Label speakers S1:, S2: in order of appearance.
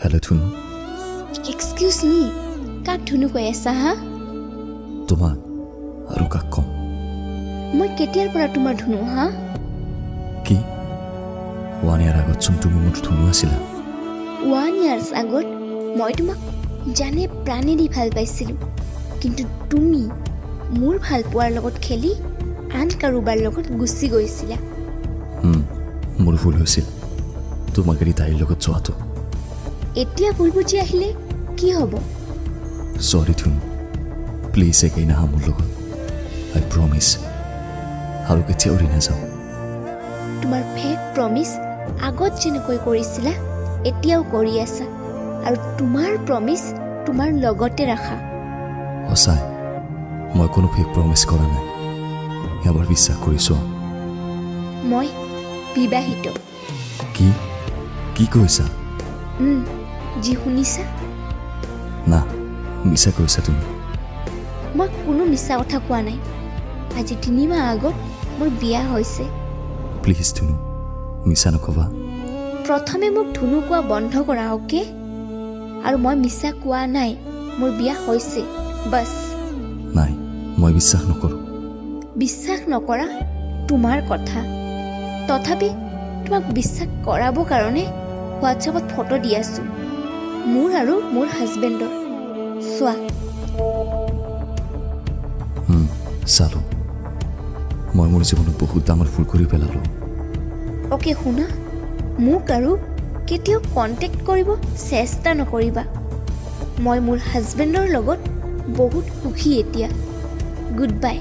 S1: hello' ধুনু
S2: excuse মি কাক ধুনু কৈ আছা হা
S1: তোমাক আৰু কাক কম
S2: মই কেতিয়াৰ পৰা তোমাৰ ধুনু হা
S1: কি 1 year আগত চোন তুমি মোৰ ধুনু আছিলা
S2: 1 years আগত মই তোমাক জানে প্ৰাণে দি ভাল পাইছিলোঁ কিন্তু তুমি মোৰ ভাল পোৱাৰ লগত খেলি আন কাৰোবাৰ লগত গুচি গৈছিলা
S1: মোৰ ভুল হৈছিল তোমাক এৰি তাইৰ লগত যোৱাটো
S2: এতিয়া ভুল বুজি আহিলে কি হ'ব
S1: সৰি ধুনু প্লিজ এগেইন আহা মোৰ লগত আই প্ৰমিছ আৰু কেতিয়াও এৰি নাযাওঁ
S2: তোমাৰ ফেক প্ৰমিছ আগত যেনেকৈ কৰিছিলা এতিয়াও কৰি আছা আৰু তোমাৰ প্ৰমিছ তোমাৰ লগতে ৰাখা
S1: সঁচাই মই কোনো ফেক প্ৰমিছ কৰা নাই এবাৰ বিশ্বাস কৰিছোঁ
S2: মই বিবাহিত
S1: কি কি কৈছা
S2: যি শুনিছা
S1: না মিছা কৈছা তুমি
S2: মই কোনো মিছা কথা কোৱা নাই আজি 3 মাহ আগত মোৰ বিয়া হৈছে
S1: প্লিজ ধুনু মিছা নকবা
S2: প্ৰথমে মোক ধুনু কোৱা বন্ধ কৰা অ'কে আৰু মই মিছা কোৱা নাই মোৰ বিয়া হৈছে বাছ
S1: নাই মই বিশ্বাস নকৰোঁ
S2: বিশ্বাস নকৰা তোমাৰ কথা তথাপি তোমাক বিশ্বাস কৰাব কাৰণে হোৱাটছএপত ফটো দি আছো মোৰ আৰু মোৰ হাজবেণ্ডৰ চোৱা
S1: চালোঁ মই মোৰ জীৱনত বহুত ডাঙৰ ভুল কৰি পেলালোঁ
S2: অ'কে শুনা মোক আৰু কেতিয়াও কণ্টেক্ট কৰিব চেষ্টা নকৰিবা মই মোৰ হাজবেণ্ডৰ লগত বহুত সুখী এতিয়া গুড বাই